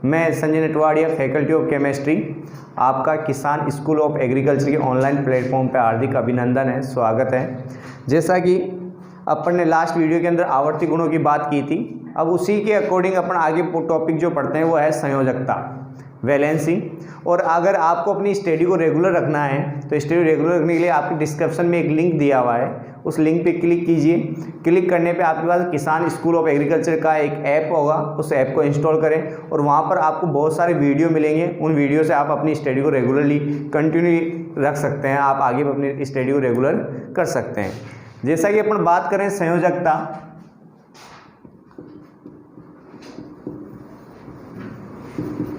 मैं Sanjay Natwadia, faculty of chemistry, आपका किसान स्कूल ऑफ एग्रीकल्चर के ऑनलाइन प्लेटफॉर्म पर हार्दिक अभिनंदन है, स्वागत है। जैसा कि अपन ने लास्ट वीडियो के अंदर आवर्ती गुणों की बात की थी, अब उसी के अकॉर्डिंग अपन आगे टॉपिक जो पढ़ते हैं वो है संयोजकता, वैलेंसी। और अगर आपको अपनी स्टडी को रेगुलर रखना है तो स्टडी रेगुलर रखने के लिए आपके डिस्क्रिप्शन में एक लिंक दिया हुआ है, उस लिंक पे क्लिक कीजिए। क्लिक करने पे आपके पास किसान स्कूल ऑफ एग्रीकल्चर का एक ऐप होगा, उस ऐप को इंस्टॉल करें और वहाँ पर आपको बहुत सारे वीडियो मिलेंगे। उन वीडियो से आप अपनी स्टडी को रेगुलरली कंटिन्यू रख सकते हैं, आप आगे अपनी स्टडी को रेगुलर कर सकते हैं। जैसा कि अपन बात करें संयोजकता,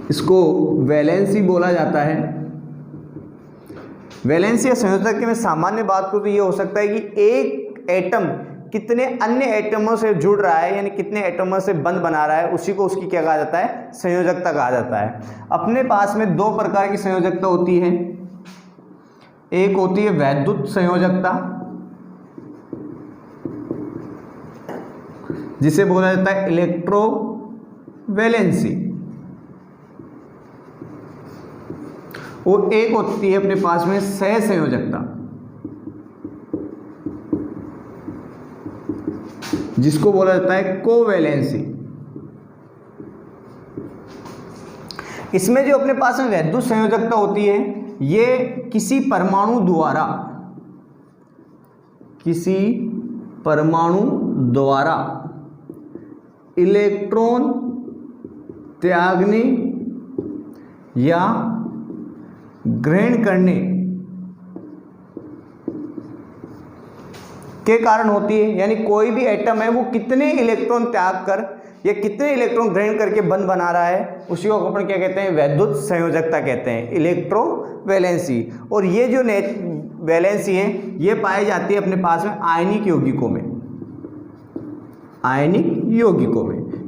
इसको वैलेंसी बोला जाता है। वैलेंसी या संयोजकता में सामान्य बात करूं तो ये हो सकता है कि एक एटम कितने अन्य एटमों से जुड़ रहा है, यानी कितने एटमों से बंध बना रहा है, उसी को उसकी क्या कहा जाता है, संयोजकता कहा जाता है। अपने पास में दो प्रकार की संयोजकता होती है। एक होती है वैद्युत संयोजकता, जिसे बोला जाता है इलेक्ट्रोवैलेंसी, और एक होती है अपने पास में सहसंयोजकता, जिसको बोला जाता है कोवैलेंसी। इसमें जो अपने पास में वैद्युत संयोजकता होती है, ये किसी परमाणु द्वारा इलेक्ट्रॉन त्यागने या ग्रहण करने के कारण होती है। यानी कोई भी एटम है वो कितने इलेक्ट्रॉन त्याग कर या कितने इलेक्ट्रॉन ग्रहण करके बंध बना रहा है, उसी को अपन क्या कहते हैं, वैद्युत संयोजकता कहते हैं, इलेक्ट्रोवैलेंसी। और ये जो वैलेंसी है ये पाई जाती है अपने पास में आयनिक यौगिकों में,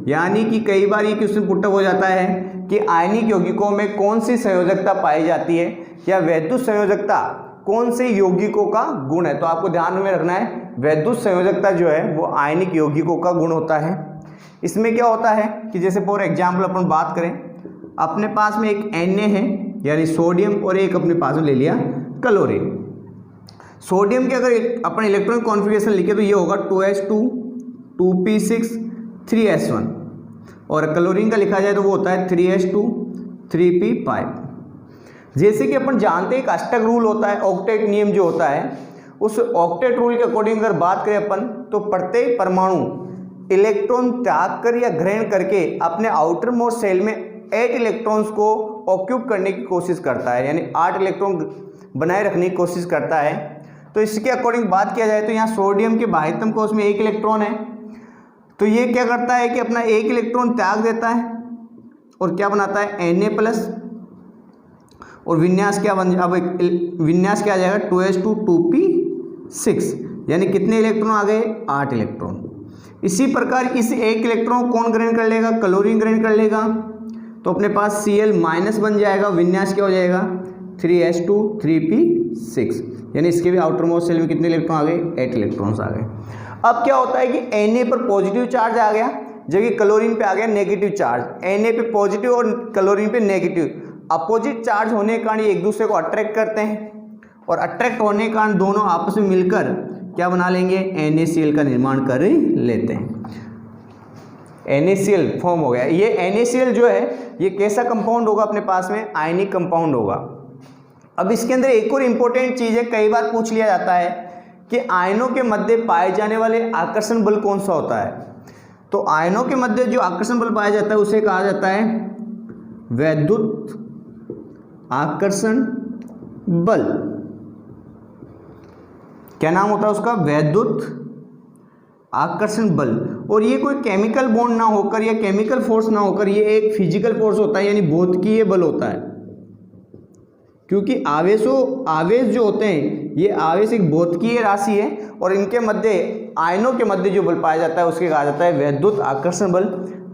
यानी कि कई बार ये क्वेश्चन पुटअप हो जाता है कि आयनिक यौगिकों में कौन सी संयोजकता पाई जाती है या वैद्युत संयोजकता कौन से यौगिकों का गुण है। तो आपको ध्यान में रखना है, वैद्युत संयोजकता जो है वो आयनिक यौगिकों का गुण होता है। इसमें क्या होता है कि जैसे फॉर एग्जाम्पल अपन बात करें, अपने पास में एक Na है यानी सोडियम, और एक अपने पास में ले लिया क्लोरीन। सोडियम के अगर अपन इलेक्ट्रॉन कॉन्फ़िगरेशन लिखे तो ये होगा 2s2 2p6 3s1, और क्लोरीन का लिखा जाए तो वो होता है 3s2 3p5। जैसे कि अपन जानते हैं एक अष्टक रूल होता है, ऑक्टेट नियम जो होता है, उस ऑक्टेट रूल के अकॉर्डिंग अगर बात करें अपन तो प्रत्येक परमाणु इलेक्ट्रॉन त्याग कर या ग्रहण करके अपने आउटर मोस्ट सेल में 8 इलेक्ट्रॉन्स को ऑक्यूप करने की कोशिश करता है, यानी 8 इलेक्ट्रॉन बनाए रखने की कोशिश करता है। तो इसके अकॉर्डिंग बात किया जाए तो यहाँ सोडियम के बाह्यतम कोश में 1 इलेक्ट्रॉन है, तो ये क्या करता है कि अपना 1 इलेक्ट्रॉन त्याग देता है और क्या बनाता है Na+, और विन्यास क्या बन, अब विन्यास क्या आ जाएगा 2s2 2p6, यानी कितने इलेक्ट्रॉन आ गए, 8 इलेक्ट्रॉन। इसी प्रकार इस 1 इलेक्ट्रॉन कौन ग्रहण कर लेगा, क्लोरीन ग्रहण कर लेगा, तो अपने पास Cl- बन जाएगा, विन्यास क्या हो जाएगा 3s2 3p6, यानी इसके भी आउटर मोस्ट सेल में कितने इलेक्ट्रॉन आ गए, 8 इलेक्ट्रॉन्स आ गए। अब क्या होता है कि Na पर पॉजिटिव चार्ज आ गया, जबकि क्लोरीन पे आ गया नेगेटिव चार्ज। Na पे पॉजिटिव और क्लोरीन पे नेगेटिव, अपोजिट चार्ज होने के कारण ये एक दूसरे को अट्रैक्ट करते हैं, और अट्रैक्ट होने के कारण दोनों आपस में मिलकर क्या बना लेंगे, NaCl का निर्माण कर लेते हैं। NaCl फॉर्म हो गया। ये NaCl जो है ये कैसा कंपाउंड होगा, अपने पास में आयनिक कंपाउंड होगा। अब इसके अंदर एक और इम्पोर्टेंट चीज़ है, कई बार पूछ लिया जाता है कि आयनों के मध्य पाए जाने वाले आकर्षण बल कौन सा होता है। तो आयनों के मध्य जो आकर्षण बल पाया जाता है उसे कहा जाता है वैद्युत आकर्षण बल। क्या नाम होता है उसका, वैद्युत आकर्षण बल। और ये कोई केमिकल बॉन्ड ना होकर या केमिकल फोर्स ना होकर ये एक फिजिकल फोर्स होता है, यानी भौतिकीय बल होता है। क्योंकि आवेश जो होते हैं ये आवेश एक भौतिकीय राशि है, और इनके मध्य आयनों के मध्य जो बल पाया जाता है उसके कहा जाता है वैद्युत आकर्षण बल,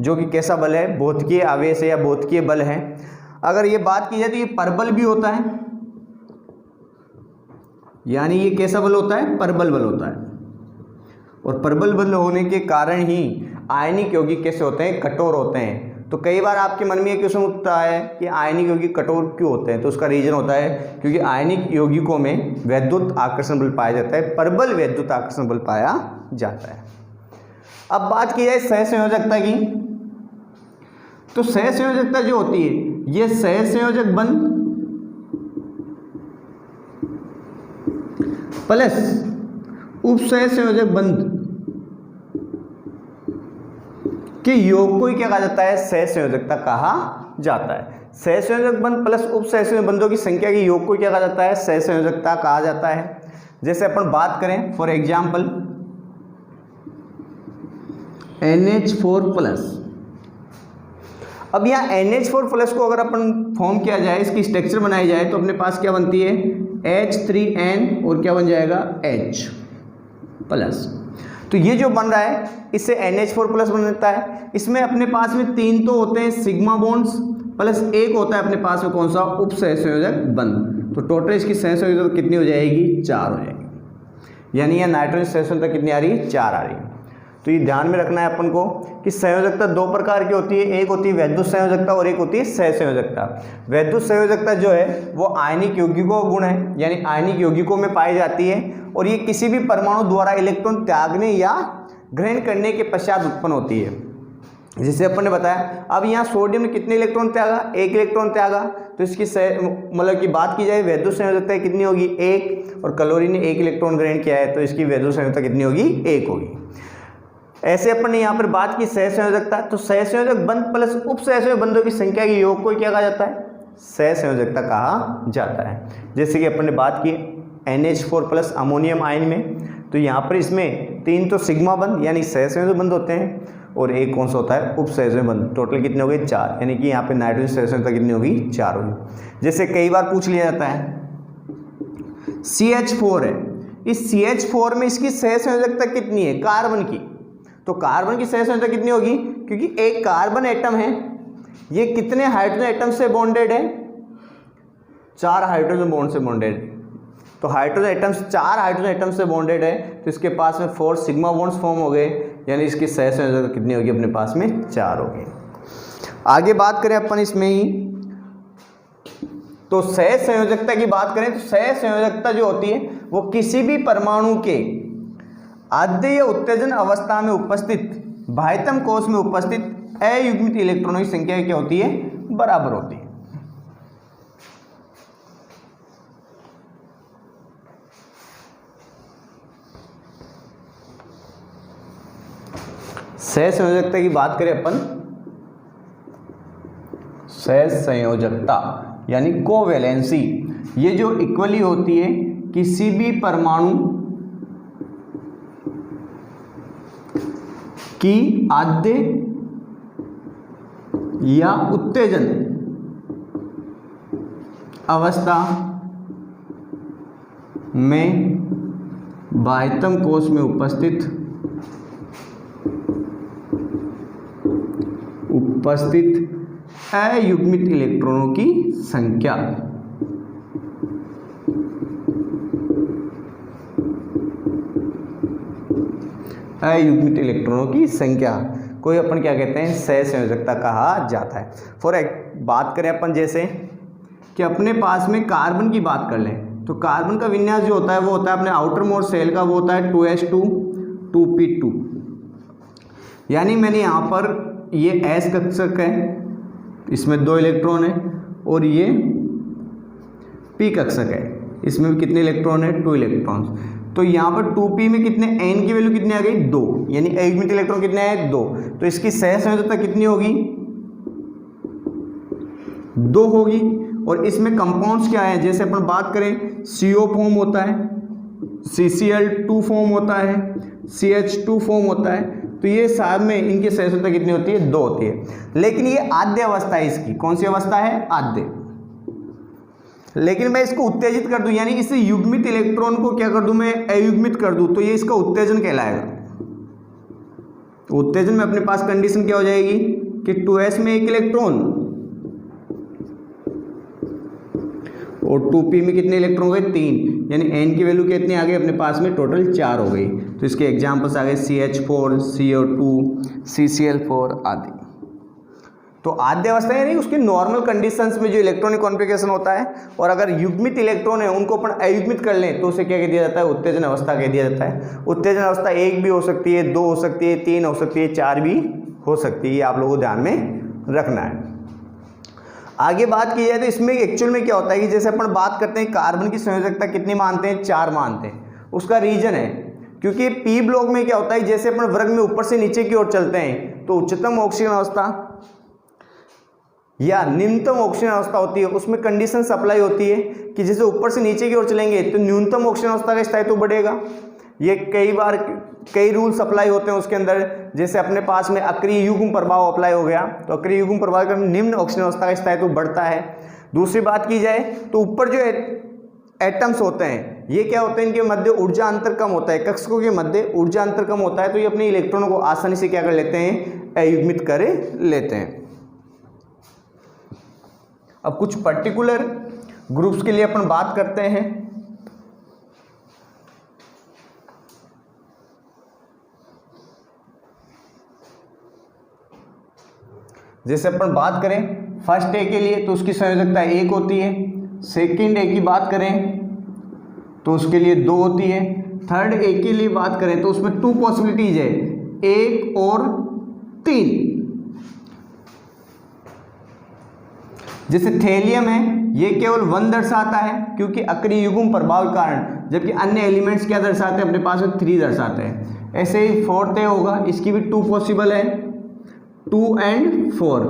जो कि कैसा बल है, भौतिकीय आवेश है या भौतिकीय बल है। अगर ये बात की जाए तो ये परबल भी होता है, यानी ये कैसा बल होता है, परबल बल होता है। और परबल बल होने के कारण ही आयनिक यौगिक कैसे होते हैं, कठोर होते हैं। तो कई बार आपके मन में ये क्वेश्चन उठता है कि आयनिक यौगिक कठोर क्यों होते हैं, तो उसका रीजन होता है क्योंकि आयनिक यौगिकों में वैद्युत आकर्षण बल पाया जाता है, प्रबल वैद्युत आकर्षण बल पाया जाता है। अब बात की जाए सहसंयोजकता की, तो सहसंयोजकता जो होती है ये सहसंयोजक बंध प्लस उपसहसंयोजक बंध के योग को ही क्या कहा जाता है, सहसंयोजकता कहा जाता है। सहसंयोजक बंध प्लस उपसहसंयोजक बंधों की संख्या के योग को क्या कहा जाता है, सहसंयोजकता कहा जाता है। जैसे अपन बात करें फॉर एग्जांपल NH4 प्लस, अब यहाँ NH4 प्लस को अगर अपन फॉर्म किया जाए, इसकी स्ट्रक्चर बनाई जाए तो अपने पास क्या बनती है H3N और क्या बन जाएगा H प्लस। तो ये जो बन रहा है इससे NH4 प्लस बनता है। इसमें अपने पास में 3 तो होते हैं सिग्मा बॉन्ड्स प्लस एक होता है अपने पास में कौन सा, उप सहसंयोजक बंध। तो टोटल इसकी सहसंयोजकता कितनी हो जाएगी, 4 हो जाएगी, यानी यह नाइट्रोजन सहसंयोजकता कितनी आ रही है, 4 आ रही है। तो ये ध्यान में रखना है अपन को कि संयोजकता 2 प्रकार की होती है, एक होती है वैद्युत संयोजकता और एक होती है सहसंयोजकता। वैद्युत संयोजकता जो है वो आयनिक यौगिकों का गुण है, यानी आयनिक यौगिकों में पाई जाती है और ये किसी भी परमाणु द्वारा इलेक्ट्रॉन त्यागने या ग्रहण करने के पश्चात उत्पन्न होती है। जिसे अपन ने बताया, अब यहाँ सोडियम ने कितने इलेक्ट्रॉन त्यागा, 1 इलेक्ट्रॉन त्यागा, तो इसकी मतलब की बात की जाए वैद्युत संयोजकता कितनी होगी, 1, और क्लोरीन ने 1 इलेक्ट्रॉन ग्रहण किया है तो इसकी वैद्युत संयोजकता कितनी होगी, 1 होगी। ऐसे अपन ने यहाँ पर बात की सहसंयोजकता, तो सहसंयोजक बंध प्लस उप सहसंयोजक बंधों की संख्या के योग को क्या कहा जाता है, सहसंयोजकता कहा जाता है। जैसे कि अपन ने बात की NH4 प्लस अमोनियम आयन में, तो यहाँ पर इसमें 3 तो सिग्मा बंध यानी सहसंयोजक बंध होते हैं और एक कौन सा होता है, उप सहसंयोजक बंध। टोटल कितने हो गए, 4, यानी कि यहाँ पे नाइट्रोजन सहसंयोजकता कितनी होगी, 4 होगी। जैसे कई बार पूछ लिया जाता है CH4 है, इस CH4 में इसकी सहसंयोजकता कितनी है कार्बन की, तो कार्बन की सहसंयोजकता कितनी होगी, क्योंकि एक कार्बन एटम है ये कितने हाइड्रोजन एटम से बॉन्डेड है, 4 हाइड्रोजन बॉन्ड से बॉन्डेड। तो हाइड्रोजन एटम्स 4 हाइड्रोजन एटम से बॉन्डेड है तो इसके पास में 4 सिग्मा बॉन्ड्स फॉर्म हो गए, यानी इसकी सहसंयोजकता कितनी होगी अपने पास में, 4 होगी। आगे बात करें अपन इसमें ही, तो सहसंयोजकता की बात करें तो सहसंयोजकता जो होती है वो किसी भी परमाणु के आद्य उत्तेजन अवस्था में उपस्थित बाह्यतम कोश में उपस्थित अयुग्मित इलेक्ट्रॉनों की संख्या क्या होती है, बराबर होती है। सहसंयोजकता की बात करें अपन, सहसंयोजकता यानी कोवैलेंसी, ये जो इक्वली होती है किसी भी परमाणु की आद्य या उत्तेजन अवस्था में बाह्यतम कोश में उपस्थित अयुग्मित इलेक्ट्रॉनों की संख्या। अयुग्मित इलेक्ट्रॉनों की संख्या को अपन क्या कहते हैं, सहसंयोजकता कहा जाता है। बात करें अपन जैसे कि अपने पास में कार्बन की बात कर लें, तो कार्बन का विन्यास जो होता है वो होता है अपने आउटर मोस्ट शेल का, वो होता है 2s2 2p2, यानी मैंने यहाँ पर ये S कक्षक है, इसमें 2 इलेक्ट्रॉन है, और ये P कक्षक है, इसमें भी कितने इलेक्ट्रॉन है, 2 इलेक्ट्रॉन्स। तो यहाँ पर 2p में कितने, n की वैल्यू कितनी आ गई, 2, यानी अयुग्मित इलेक्ट्रॉन कितने आए, 2। तो इसकी सहसंयोजकता कितनी होगी, 2 होगी। और इसमें कंपाउंड्स क्या है, जैसे अपन बात करें CO फॉर्म होता है, CCl2 फॉर्म होता है, CH2 फॉर्म होता है, तो ये साथ में इनकी सहसंयोजकता कितनी होती है, 2 होती है। लेकिन ये आद्य अवस्था है इसकी, कौन सी अवस्था है, आद्य। लेकिन मैं इसको उत्तेजित कर दूं, यानी इस युग्मित इलेक्ट्रॉन को क्या कर दूं, मैं अयुग्मित कर दूं, तो ये इसका उत्तेजन कहलाएगा। उत्तेजन में अपने पास कंडीशन क्या हो जाएगी कि 2s में 1 इलेक्ट्रॉन और 2p में कितने इलेक्ट्रॉन हो गए, 3, यानी n की वैल्यू कितनी आ गई अपने पास में, टोटल 4 हो गई। तो इसके एग्जाम्पल्स आ गए CH4, CO2, CCl4 आदि। तो आद्य अवस्था यानी उसकी नॉर्मल कंडीशंस में जो इलेक्ट्रॉनिक कॉन्फ़िगरेशन होता है, और अगर युग्मित इलेक्ट्रॉन है उनको अपन अयुग्मित कर लें तो उसे क्या कह दिया जाता है, उत्तेजन अवस्था कह दिया जाता है। उत्तेजन अवस्था 1 भी हो सकती है, 2 हो सकती है, 3 हो सकती है, 4 भी हो सकती है। ये आप लोगों को ध्यान में रखना है। आगे बात की जाए तो इसमें एक्चुअल में क्या होता है कि जैसे अपन बात करते हैं कार्बन की संयोजकता कितनी मानते हैं, 4 मानते हैं। उसका रीजन है क्योंकि पी ब्लॉक में क्या होता है, जैसे अपन वर्ग में ऊपर से नीचे की ओर चलते हैं तो उच्चतम ऑक्सीजन अवस्था या निम्नतम ऑक्सीजन अवस्था होती है, उसमें कंडीशन अप्लाई होती है कि जैसे ऊपर से नीचे की ओर चलेंगे तो न्यूनतम ऑक्सीजन अवस्था का स्थायित्व बढ़ेगा। ये कई बार कई रूल्स अप्लाई होते हैं उसके अंदर। जैसे अपने पास में अक्रिय युग्म प्रभाव अप्लाई हो गया तो अक्रिय युग्म प्रभाव का निम्न ऑक्सीजन अवस्था का स्थायित्व बढ़ता है। दूसरी बात की जाए तो ऊपर जो एटम्स होते हैं ये क्या होते हैं, इनके मध्य ऊर्जा अंतर कम होता है, कक्षकों के मध्य ऊर्जा अंतर कम होता है, तो ये अपने इलेक्ट्रॉनों को आसानी से क्या कर लेते हैं, अयुग्मित कर लेते हैं। अब कुछ पर्टिकुलर ग्रुप्स के लिए अपन बात करते हैं। जैसे अपन बात करें फर्स्ट ए के लिए तो उसकी संयोजकता 1 होती है। सेकंड ए की बात करें तो उसके लिए 2 होती है। थर्ड ए के लिए बात करें तो उसमें 2 पॉसिबिलिटीज है, 1 और 3। जैसे थेलियम है ये केवल 1 दर्शाता है क्योंकि अक्रिय युग्म प्रभाव के कारण, जबकि अन्य एलिमेंट्स क्या दर्शाते हैं, अपने पास में 3 दर्शाते हैं। ऐसे ही फोर्थ ए होगा, इसकी भी 2 पॉसिबल है, 2 और 4।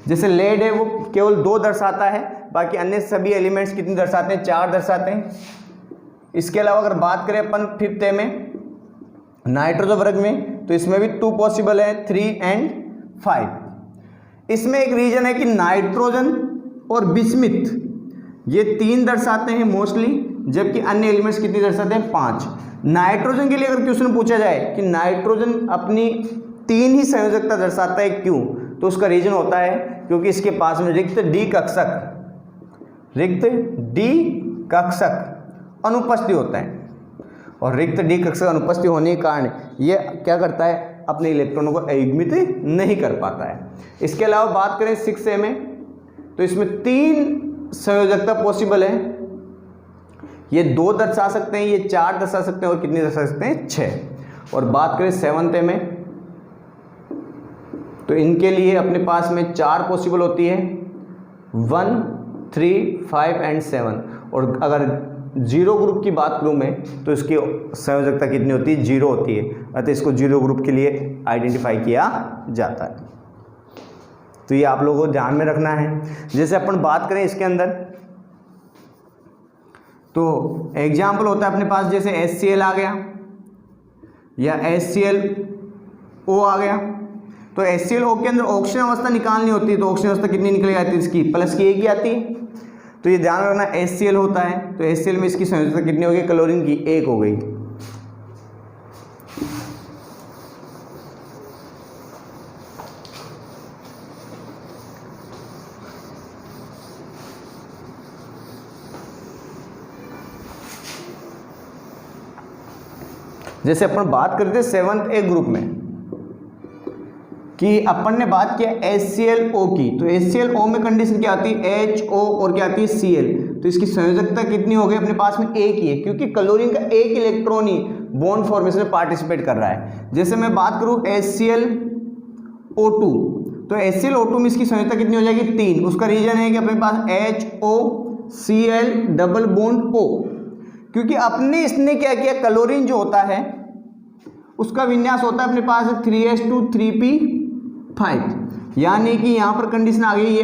जैसे लेड है वो केवल 2 दर्शाता है, बाकी अन्य सभी एलिमेंट्स कितने दर्शाते हैं, 4 दर्शाते हैं। इसके अलावा अगर बात करें अपन फिफ्थ ए में नाइट्रोजन वर्ग में तो इसमें भी 2 पॉसिबल है, 3 और 5। इसमें एक रीजन है कि नाइट्रोजन और बिस्मिथ ये 3 दर्शाते हैं मोस्टली, जबकि अन्य एलिमेंट्स कितनी दर्शाते हैं, 5। नाइट्रोजन के लिए अगर क्वेश्चन पूछा जाए कि नाइट्रोजन अपनी 3 ही संयोजकता दर्शाता है क्यों, तो उसका रीजन होता है क्योंकि इसके पास में रिक्त डी कक्षक अनुपस्थित होता है, और रिक्त डी कक्षक अनुपस्थित होने के कारण ये क्या करता है, अपने इलेक्ट्रॉनों को अयुग्मित नहीं कर पाता है। इसके अलावा बात करें 6A में तो इसमें 3 संयोजकता पॉसिबल है। ये 2 दर्शा सकते हैं, ये 4 दर्शा सकते हैं, और कितनी दर्शा सकते हैं, 6। और बात करें 7A में तो इनके लिए अपने पास में 4 पॉसिबल होती है, 1, 3, 5 और 7। और अगर 0 ग्रुप की बात करूं मैं तो इसकी संयोजकता कितनी होती है, 0 होती है, अतः इसको 0 ग्रुप के लिए आइडेंटिफाई किया जाता है। तो ये आप लोगों को ध्यान में रखना है। जैसे अपन बात करें इसके अंदर तो एग्जाम्पल होता है अपने पास, जैसे HCl आ गया या HClO आ गया, तो HClO के अंदर ऑक्सीजन अवस्था निकालनी होती है, तो ऑक्सीजन अवस्था कितनी निकल जाती है, इसकी +1 की आती है। तो ये ध्यान रखना, HCl होता है तो HCl में इसकी संयोजकता कितनी हो गई, क्लोरीन की 1 हो गई। जैसे अपन बात करते 7th A ग्रुप में कि अपन ने बात किया HClO की, तो HClO में कंडीशन क्या आती है, HO और क्या आती है, Cl। तो इसकी संयोजकता कितनी हो गई, अपने पास में 1 ही है क्योंकि क्लोरीन का 1 इलेक्ट्रॉन ही बॉन्ड फॉर्मेशन में पार्टिसिपेट कर रहा है। जैसे मैं बात करूं HClO2 तो HClO2 में इसकी संयोजकता कितनी हो जाएगी, 3। उसका रीजन है कि अपने पास HOCl डबल बॉन्ड O, क्योंकि अपने इसने क्या किया, क्लोरीन जो होता है उसका विन्यास होता है अपने पास 3s2 3p5, यानी कि यहां पर कंडीशन आ गई है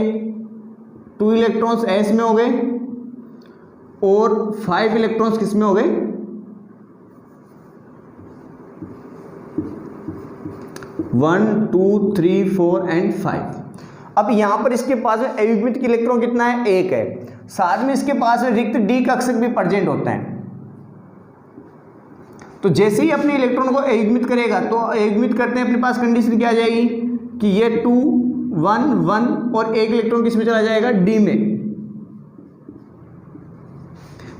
2 इलेक्ट्रॉन्स s में हो गए और 5 इलेक्ट्रॉन्स किस में हो गए, 1 2 3 4 और 5। अब यहां पर इसके पास में अयुग्मित इलेक्ट्रॉन कितना है, 1 है। साथ में इसके पास में रिक्त डी कक्षक भी प्रेजेंट होता है। तो जैसे ही अपने इलेक्ट्रॉन को अयुग्मित करेगा तो अयुग्मित करते हैं अपने पास कंडीशन क्या आ जाएगी कि ये 2 1 1 और 1 इलेक्ट्रॉन किस में चला जाएगा, डी में।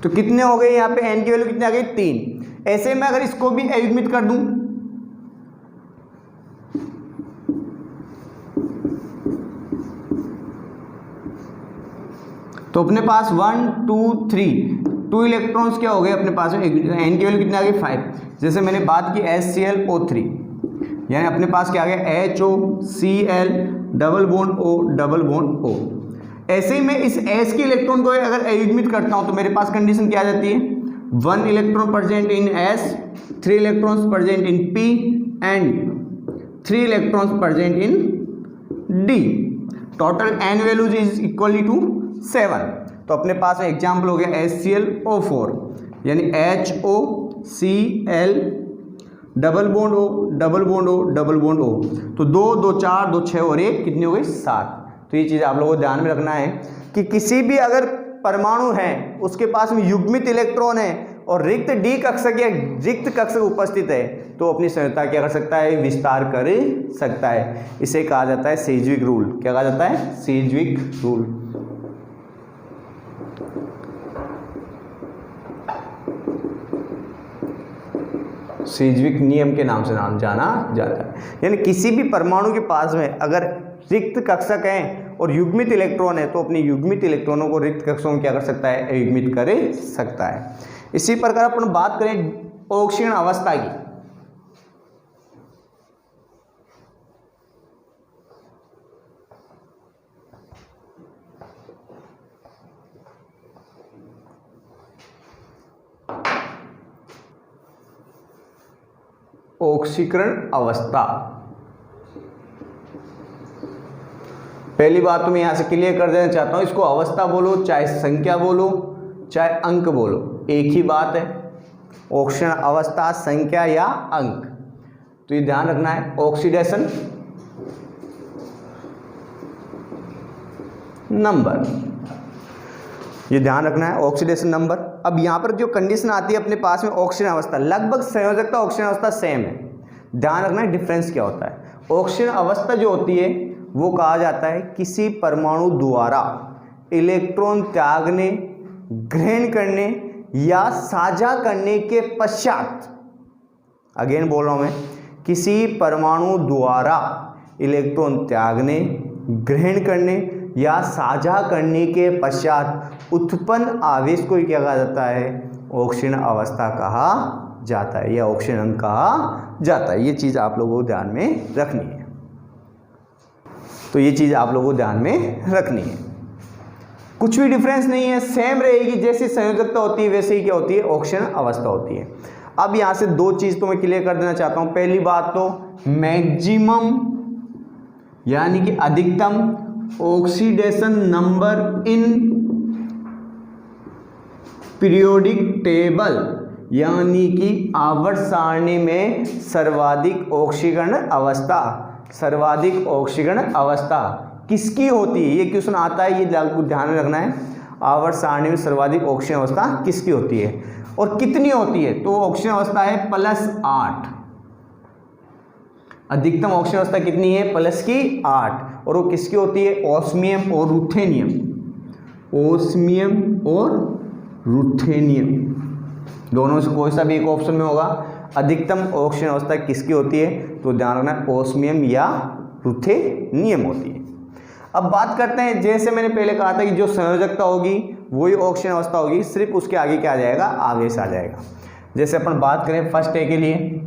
तो कितने हो गए यहाँ पे, एन की वैल्यू कितनी आ गई, 3। ऐसे में अगर इसको भी अयुग्मित कर दूं तो अपने पास 1 2 3 2 इलेक्ट्रॉन्स क्या हो गए अपने पास में, एन की वैल्यू कितनी आ गई 5। जैसे मैंने बात की HClO3, यानी अपने पास क्या आ गया HOCl double bond O double bond O। ऐसे ही मैं इस S के इलेक्ट्रॉन को अगर अयुग्मित करता हूं तो मेरे पास कंडीशन क्या आ जाती है, 1 electron present in S, 3 electrons present in P and 3 electrons present in D। Total N values is equally to 7। तो अपने पास एग्जाम्पल हो गया HClO4, यानी HOCl double bond O double bond O double bond O। तो 2 2 4 2 6 और 1 कितनी हो गई 7। तो ये चीज़ आप लोगों को ध्यान में रखना है कि किसी भी अगर परमाणु है उसके पास में युग्मित इलेक्ट्रॉन है और रिक्त डी कक्षक या रिक्त कक्षक उपस्थित है तो अपनी संयोजकता क्या कर सकता है, विस्तार कर सकता है। इसे कहा जाता है सेज्विक रूल। क्या कहा जाता है, सेज्विक रूल। सेज्विक नियम के नाम से जाना जाता है। यानी किसी भी परमाणु के पास में अगर रिक्त कक्षक हैं और युग्मित इलेक्ट्रॉन है तो अपने युग्मित इलेक्ट्रॉनों को रिक्त कक्षकों में क्या कर सकता है, अयुग्मित कर सकता है। इसी प्रकार अपन बात करें ऑक्सीजन अवस्था की, ऑक्सीकरण अवस्था। पहली बात तो मैं यहां से क्लियर कर देना चाहता हूं, इसको अवस्था बोलो चाहे संख्या बोलो चाहे अंक बोलो, एक ही बात है। ऑक्सीजन अवस्था, संख्या या अंक। तो ये ध्यान रखना है। ऑक्सीडेशन नंबर, ये ध्यान रखना है, ऑक्सीडेशन नंबर। अब यहाँ पर जो कंडीशन आती है अपने पास में ऑक्सीजन अवस्था, लगभग संयोजकता ऑक्सीजन अवस्था सेम है। ध्यान रखना है डिफरेंस क्या होता है। ऑक्सीजन अवस्था जो होती है वो कहा जाता है किसी परमाणु द्वारा इलेक्ट्रॉन त्यागने, ग्रहण करने या साझा करने के पश्चात, अगेन बोल रहा हूं मैं, किसी परमाणु द्वारा इलेक्ट्रॉन त्यागने, ग्रहण करने या साझा करने के पश्चात उत्पन्न आवेश को क्या कहा जाता है, ऑक्सीजन अवस्था कहा जाता है या ऑक्सीजन अंक कहा जाता है। ये चीज़ आप लोगों को ध्यान में रखनी है। तो ये चीज़ आप लोगों को ध्यान में रखनी है। कुछ भी डिफरेंस नहीं है, सेम रहेगी। जैसी संयोजकता होती है वैसे ही क्या होती है, ऑक्सीजन अवस्था होती है। अब यहाँ से दो चीज़ तो मैं क्लियर कर देना चाहता हूँ। पहली बात तो मैक्सिमम यानी कि अधिकतम oxidation number in periodic table, यानी कि आवर्त सारणी में सर्वाधिक ऑक्सीकरण अवस्था, सर्वाधिक ऑक्सीकरण अवस्था किसकी होती है, ये क्वेश्चन आता है, ये ध्यान में रखना है। आवर्त सारणी में सर्वाधिक ऑक्सीजन अवस्था किसकी होती है और कितनी होती है, तो ऑक्सीजन अवस्था है +8। अधिकतम ऑक्सीजन अवस्था कितनी है, +8। और वो किसकी होती है, ऑस्मियम और रुथेनियम, ओस्मियम और रुथेनियम, दोनों से कोई सा भी एक ऑप्शन में होगा। अधिकतम ऑक्सीजन अवस्था किसकी होती है, तो ध्यान रखना ओस्मियम या रुथेनियम होती है। अब बात करते हैं, जैसे मैंने पहले कहा था कि जो संयोजकता होगी वही ऑक्सीजन अवस्था होगी, सिर्फ उसके आगे क्या आ जाएगा, आवेश आ जाएगा। जैसे अपन बात करें फर्स्ट ए के लिए,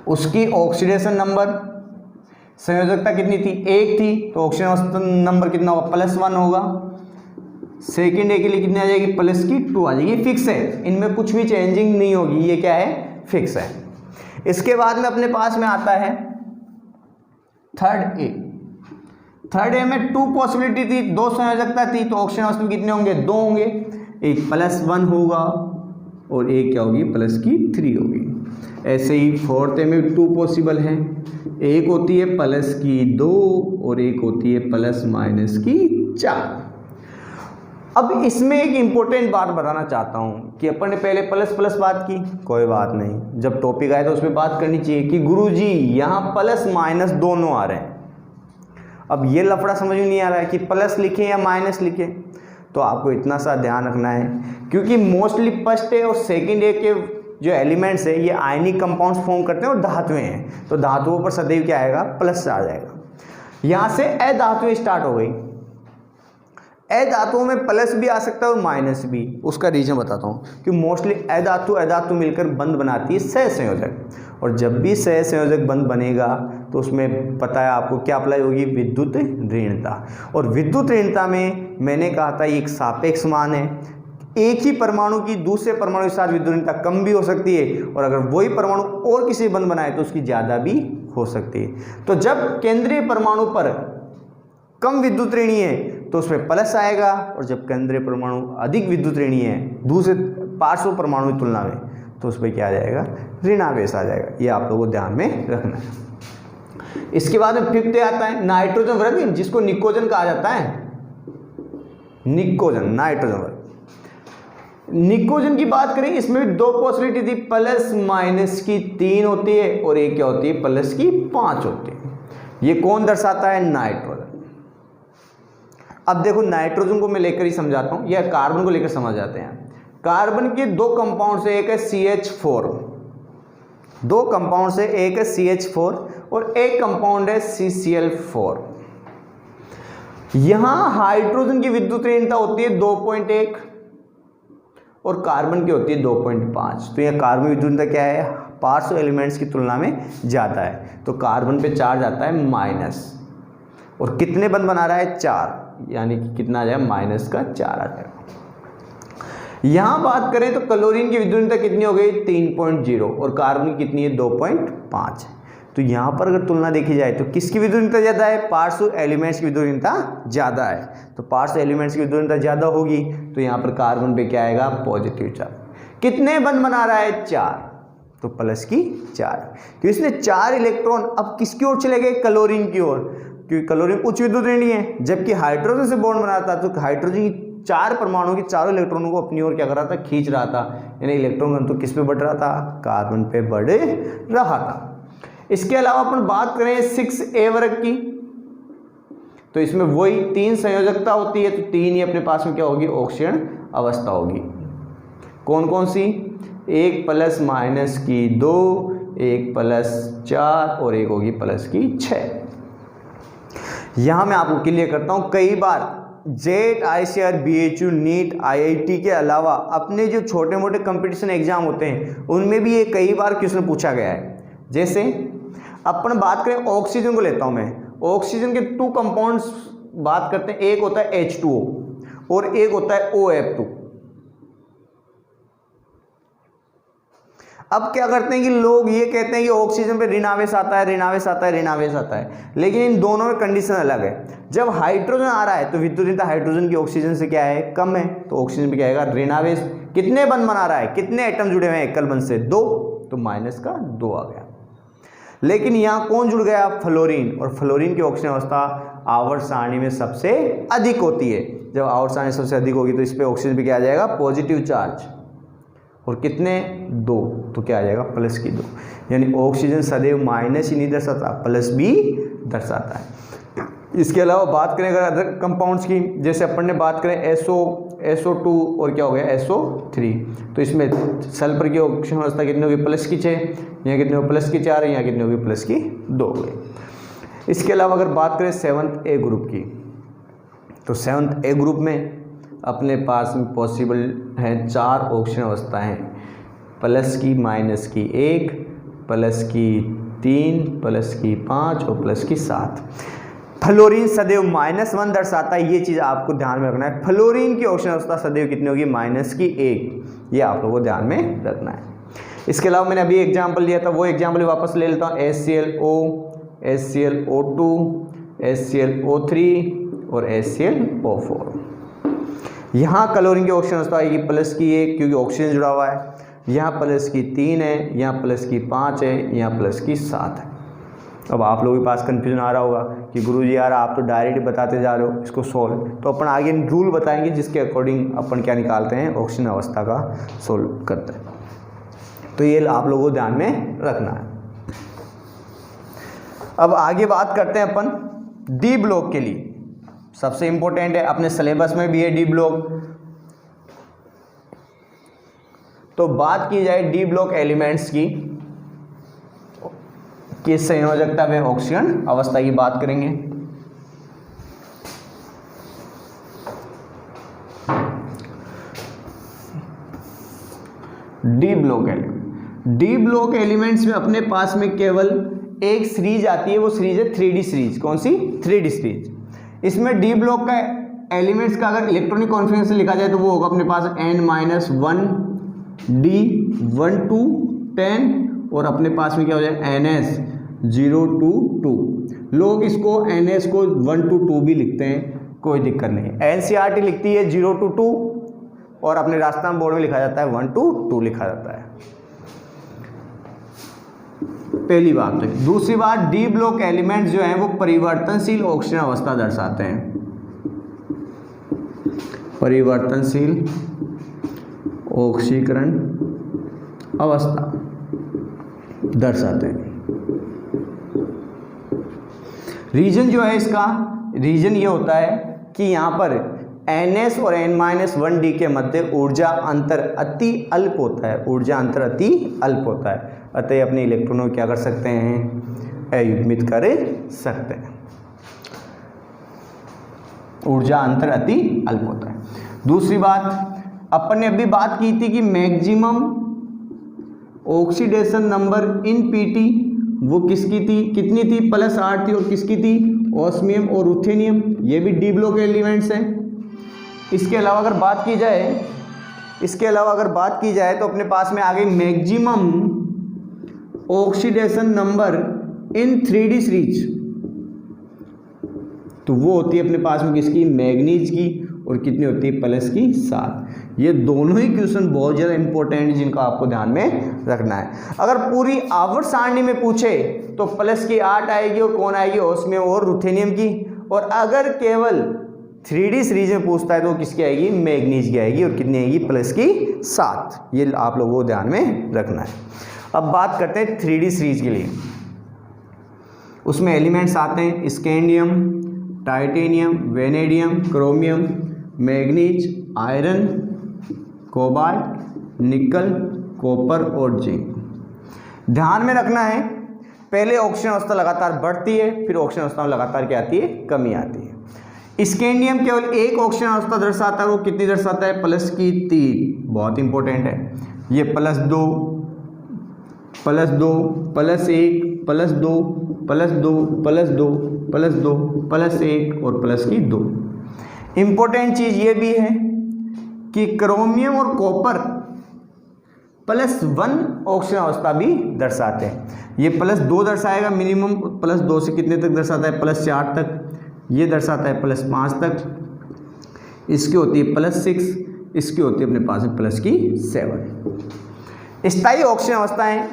उसकी ऑक्सीडेशन नंबर, संयोजकता कितनी थी, 1 थी, तो ऑक्सीजन अवस्था नंबर कितना होगा, +1 होगा। सेकेंड ए के लिए कितनी आ जाएगी, +2 आ जाएगी, फिक्स है, इनमें कुछ भी चेंजिंग नहीं होगी, ये क्या है, फिक्स है। इसके बाद में अपने पास में आता है थर्ड ए। थर्ड ए में 2 पॉसिबिलिटी थी, 2 संयोजकता थी, तो ऑक्सीजन अवस्था कितने होंगे, 2 होंगे। एक +1 होगा और एक क्या होगी, +3 होगी। ऐसे ही फोर्थ ए में 2 पॉसिबल हैं, एक होती है +2 और एक होती है ±4। अब इसमें एक इंपॉर्टेंट बात बताना चाहता हूँ कि अपन ने पहले प्लस बात की, कोई बात नहीं, जब टॉपिक आए तो उसमें बात करनी चाहिए कि गुरुजी यहाँ प्लस माइनस दोनों आ रहे हैं। अब ये लफड़ा समझ में नहीं आ रहा है कि प्लस लिखें या माइनस लिखें, तो आपको इतना सा ध्यान रखना है, क्योंकि मोस्टली फर्स्ट ए और सेकेंड ए के जो एलिमेंट्स है ये आयनिक कंपाउंड्स फॉर्म करते हैं और धातुएं हैं, तो धातुओं पर सदैव क्या आएगा, प्लस आ जाएगा। यहाँ से अधातुएं स्टार्ट हो गई। अधातुओं में प्लस भी आ सकता है और माइनस भी। उसका रीजन बताता हूँ कि मोस्टली अधातु मिलकर बंध बनाती है सहसंयोजक, और जब भी सहसंयोजक बंध बनेगा तो उसमें पता है आपको क्या अप्लाई होगी, विद्युत ऋणता। और विद्युत ऋणता में मैंने कहा था एक सापेक्ष मान है, एक ही परमाणु की दूसरे परमाणु के साथ विद्युत ऋणता कम भी हो सकती है, और अगर वही परमाणु और किसी बंध बनाए तो उसकी ज़्यादा भी हो सकती है। तो जब केंद्रीय परमाणु पर कम विद्युत ऋणी है तो उसमें प्लस आएगा, और जब केंद्रीय परमाणु अधिक विद्युत ऋणी है दूसरे पार्श्व परमाणु की तुलना में तो उसमें क्या आ जाएगा, ऋणावेश आ जाएगा। ये आप लोगों को ध्यान में रखना है। इसके बाद में फिफ्थ आता है नाइट्रोजन वर्ग, जिसको निकोजन कहा जाता है। निकोजन, नाइट्रोजन वर्ग। निकोजन की बात करें, इसमें भी दो पॉसिबिलिटी थी, प्लस माइनस की 3 होती है और एक क्या होती है, प्लस की 5 होती है। ये कौन दर्शाता है, नाइट्रोजन। अब देखो नाइट्रोजन को मैं लेकर ही समझाता हूं, या कार्बन को लेकर समझ जाते हैं। कार्बन के दो कंपाउंड से एक है CH4, दो कंपाउंड से एक है CH4 और एक कंपाउंड है CCl4। यहां हाइड्रोजन की विद्युत ऋणता होती है 2.1 और कार्बन की होती है 2.5। तो यह कार्बन विद्युत ऋणता क्या है, पार्श्व एलिमेंट्स की तुलना में ज़्यादा है, तो कार्बन पे चार्ज आता है माइनस, और कितने बंध बना रहा है, 4, यानी कि कितना आ जाएगा, माइनस का 4 आ जाएगा। यहां बात करें तो क्लोरीन की विद्युत ऋणता कितनी हो गई, 3.0, और कार्बन की कितनी है, 2.5। तो यहां पर अगर तुलना देखी जाए तो किसकी विद्युत ऋणता ज़्यादा है, पार्श्व एलिमेंट्स की विद्युत ऋणता ज़्यादा है। तो पार्श्व एलिमेंट्स की विद्युत ऋणता ज़्यादा होगी तो यहाँ पर कार्बन पे क्या आएगा, पॉजिटिव चार्ज। कितने बंध बना रहा है, 4, तो प्लस की 4, क्योंकि इसने 4 इलेक्ट्रॉन अब किसकी ओर चले गए, क्लोरीन की ओर, क्योंकि क्लोरीन उच्च विद्युत ऋणी है, जबकि हाइड्रोजन से बॉन्ड बना था तो हाइड्रोजन की 4 परमाणु की चारों इलेक्ट्रॉनों को अपनी ओर क्या कर रहा था, खींच रहा था, यानी इलेक्ट्रॉन घनत्व किस पे बढ़ रहा था, कार्बन पे बढ़ रहा था। इसके अलावा अपन बात करें 6a वर्ग की, तो इसमें वही 3 संयोजकता होती है, तो 3 ही अपने पास में क्या होगी, ऑक्सीजन अवस्था होगी। कौन कौन सी, एक प्लस माइनस की 2, एक प्लस 4 और एक होगी प्लस की 6। यहां मैं आपको क्लियर करता हूं, कई बार JET, ICAR, BHU, NEET, IIT के अलावा अपने जो छोटे मोटे कंपटीशन एग्जाम होते हैं उनमें भी ये कई बार क्वेश्चन पूछा गया है। जैसे अपन बात करें ऑक्सीजन को लेता हूं मैं, ऑक्सीजन के 2 कंपाउंड्स बात करते हैं, एक होता है H2O और एक होता है OF2। अब क्या करते हैं कि लोग ये कहते हैं कि ऑक्सीजन पे ऋणावेश आता है, ऋणावेश आता है, ऋणावेश आता है, लेकिन इन दोनों में कंडीशन अलग है। जब हाइड्रोजन आ रहा है तो विद्युत ऋणता हाइड्रोजन की ऑक्सीजन से क्या है, कम है, तो ऑक्सीजन पे क्या आएगा, ऋणावेश। कितने बंध बना रहा है, कितने एटम जुड़े हुए हैं एकल बंध से, 2, तो माइनस का 2 आ गया। लेकिन यहाँ कौन जुड़ गया, फ्लोरीन, और फ्लोरीन की ऑक्सीजन अवस्था आवर्त सारणी में सबसे अधिक होती है। जब आवर्त सारणी सबसे अधिक होगी तो इस पे ऑक्सीजन पे क्या आ जाएगा, पॉजिटिव चार्ज, और कितने, 2, तो क्या आ जाएगा, प्लस की 2। यानी ऑक्सीजन सदैव माइनस ही नहीं दर्शाता, प्लस भी दर्शाता है। इसके अलावा बात करें अगर अदर कंपाउंड्स की, जैसे अपन ने बात करें SO2 और क्या हो गया SO3, तो इसमें सल्फर की ऑक्सीजन अवस्था कितनी होगी, प्लस की 6, यहाँ कितनी होगी, प्लस की 4, यहाँ कितनी होगी, प्लस की 2 हो गई। इसके अलावा अगर बात करें 7th A ग्रुप की, तो 7th A ग्रुप में अपने पास में पॉसिबल है 4 ऑक्सीजन अवस्थाएं, प्लस की, माइनस की 1, प्लस की 3, प्लस की 5 और प्लस की 7। फ्लोरीन सदैव -1 दर्शाता है, ये चीज़ आपको ध्यान में रखना है। फ्लोरीन की ऑक्सीजन अवस्था सदैव कितनी होगी, माइनस की 1, ये आप लोगों को ध्यान में रखना है। इसके अलावा मैंने अभी एग्जाम्पल लिया था, वो एग्जाम्पल वापस ले लेता हूँ, HClO, HClO2, HClO3 और HClO4। यहाँ क्लोरीन की ऑक्सीजन अवस्था आएगी प्लस की 1, क्योंकि ऑक्सीजन जुड़ा हुआ है, यहाँ प्लस की 3 है, यहाँ प्लस की 5 है, यहाँ प्लस की 7 है। अब आप लोगों के पास कंफ्यूजन आ रहा होगा कि गुरुजी यार आप तो डायरेक्ट बताते जा रहे हो, इसको सोल्व, तो अपन आगे रूल बताएंगे जिसके अकॉर्डिंग अपन क्या निकालते हैं, ऑक्सीजन अवस्था का सोल्व करते हैं। तो ये आप लोगों को ध्यान में रखना है। अब आगे बात करते हैं अपन डी ब्लॉक के लिए, सबसे इंपॉर्टेंट है, अपने सिलेबस में भी है डी ब्लॉक। तो बात की जाए डी ब्लॉक एलिमेंट्स की, किस संयोजकता में ऑक्सीजन अवस्था की बात करेंगे। D block element. D block elements में अपने पास में केवल एक सीरीज आती है, वो सीरीज है 3D सीरीज। कौन सी? 3D series. इसमें डी ब्लॉक का एलिमेंट्स का अगर इलेक्ट्रॉनिक कॉन्फिगरेशन लिखा जाए तो वो होगा अपने पास n-1 d 1 to 10 और अपने पास में क्या हो जाए ns 0 to 2। लोग इसको ns को 1 to 2 भी लिखते हैं, कोई दिक्कत नहीं है। NCERT लिखती है 0 to 2 और अपने राजस्थान बोर्ड में लिखा जाता है 1 to 2 लिखा जाता है। पहली बात है। दूसरी बात, डी ब्लॉक एलिमेंट्स जो हैं वो परिवर्तनशील ऑक्सीजन अवस्था दर्शाते हैं, परिवर्तनशील ऑक्सीकरण अवस्था दर्शाते हैं। रीजन जो है इसका, रीजन ये होता है कि यहाँ पर ns और n-1d के मध्य ऊर्जा अंतर अति अल्प होता है, ऊर्जा अंतर अति अल्प होता है, अतः अपने इलेक्ट्रॉनों क्या कर सकते हैं, अयुग्मित कर सकते हैं। ऊर्जा अंतर अति अल्प होता है। दूसरी बात, अपन ने अभी बात की थी कि maximum oxidation number in PT वो किसकी थी, कितनी थी, +8 थी। और किसकी थी, ऑस्मियम और रुथेनियम, ये भी डी ब्लॉक एलिमेंट्स हैं। इसके अलावा अगर बात की जाए तो अपने पास में आ गई maximum oxidation number in 3D series, तो वो होती है अपने पास में किसकी, मैग्नीज की, और कितनी होती है, +7। ये दोनों ही क्वेश्चन बहुत ज़्यादा इंपॉर्टेंट है जिनको आपको ध्यान में रखना है। अगर पूरी आवर्त सारणी में पूछे तो +8 आएगी और कौन आएगी, ऑस्मियम और रुथेनियम की। और अगर केवल 3D सीरीज में पूछता है तो किसकी आएगी, मैग्नीज की आएगी, और कितनी आएगी, +7। ये आप लोगों को ध्यान में रखना है। अब बात करते हैं 3D सीरीज के लिए। उसमें एलिमेंट्स आते हैं scandium, titanium, vanadium, chromium, manganese, iron, cobalt, निकल, कॉपर और जिंक। ध्यान में रखना है, पहले ऑक्सीजन अवस्था लगातार बढ़ती है, फिर ऑक्सीजन अवस्था में लगातार क्या आती है, कमी आती है। स्कैंडियम केवल एक ऑक्सीजन अवस्था दर्शाता है, वो कितनी दर्शाता है, +3। बहुत इंपॉर्टेंट है ये, +2, +2, +1, +2, +2, +2, +2, +1 और +2। इंपॉर्टेंट चीज ये भी है कि क्रोमियम और कॉपर +1 ऑक्सीजन अवस्था भी दर्शाते हैं। ये +2 दर्शाएगा मिनिमम, +2 से कितने तक दर्शाता है, +4 तक। ये दर्शाता है +5 तक। इसकी होती है +6, इसकी होती है अपने पास में +7। स्थायी ऑक्सीजन अवस्थाएं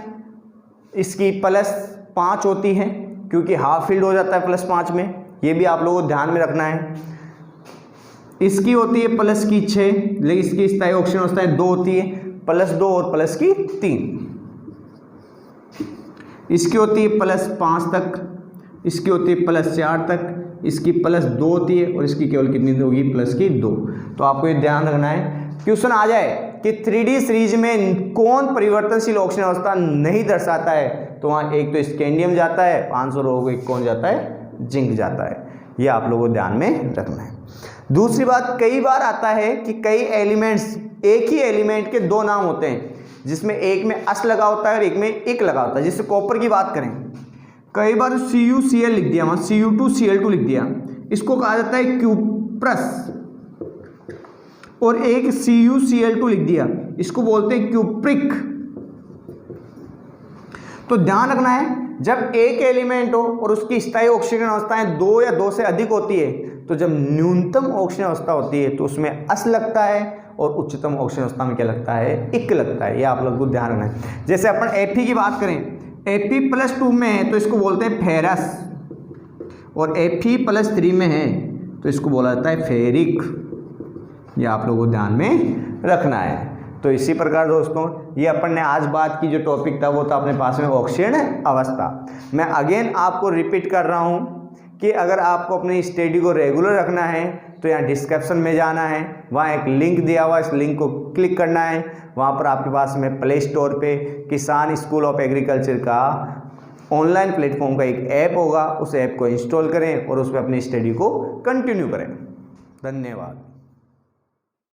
इसकी +5 होती हैं, क्योंकि हाफ फील्ड हो जाता है +5 में, ये भी आप लोगों को ध्यान में रखना है। इसकी होती है +6, लेकिन इसकी स्थायी ऑक्सीजन अवस्थाएं 2 होती है, +2 और +3। इसकी होती है +5 तक, इसकी होती है +4 तक, इसकी +2 होती है, और इसकी केवल कितनी होगी, +2। तो आपको ये ध्यान रखना है, क्वेश्चन आ जाए कि 3D सीरीज में कौन परिवर्तनशील ऑक्सीजन अवस्था नहीं दर्शाता है, तो वहाँ एक तो स्कैंडियम जाता है, आंसर होगा कौन जाता है, जिंक जाता है। ये आप लोगों को ध्यान में रखना है। दूसरी बात, कई बार आता है कि कई एलिमेंट्स, एक ही एलिमेंट के 2 नाम होते हैं, जिसमें एक में अस लगा होता है और एक में इक लगा होता है। जिससे कॉपर की बात करें, कई बार CuCl लिख दिया, वहाँ Cu2Cl2 लिख दिया, इसको कहा जाता है क्यूप्रस। और एक CuCl2 लिख दिया, इसको बोलते हैं क्यूप्रिक। तो ध्यान रखना है, जब एक एलिमेंट हो और उसकी स्थायी ऑक्सीजन अवस्थाएं 2 या 2 से अधिक होती है, तो जब न्यूनतम ऑक्सीजन अवस्था होती है तो उसमें अस लगता है, और उच्चतम ऑक्सीजन अवस्था में क्या लगता है, इक लगता है। ये आप लोगों को ध्यान रखना है। जैसे अपन Fe की बात करें, Fe+2 में है तो इसको बोलते हैं फेरस, और Fe+3 में है तो इसको बोला जाता है फेरिक। ये आप लोगों को ध्यान में रखना है। तो इसी प्रकार दोस्तों, ये अपन ने आज बात की, जो टॉपिक था वो था अपने पास में ऑक्सीजन अवस्था। मैं अगेन आपको रिपीट कर रहा हूँ कि अगर आपको अपनी स्टडी को रेगुलर रखना है तो यहाँ डिस्क्रिप्शन में जाना है, वहाँ एक लिंक दिया हुआ है, इस लिंक को क्लिक करना है। वहाँ पर आपके पास में प्ले स्टोर पे किसान स्कूल ऑफ एग्रीकल्चर का ऑनलाइन प्लेटफॉर्म का एक ऐप होगा, उस ऐप को इंस्टॉल करें और उस पर अपनी स्टडी को कंटिन्यू करें। धन्यवाद।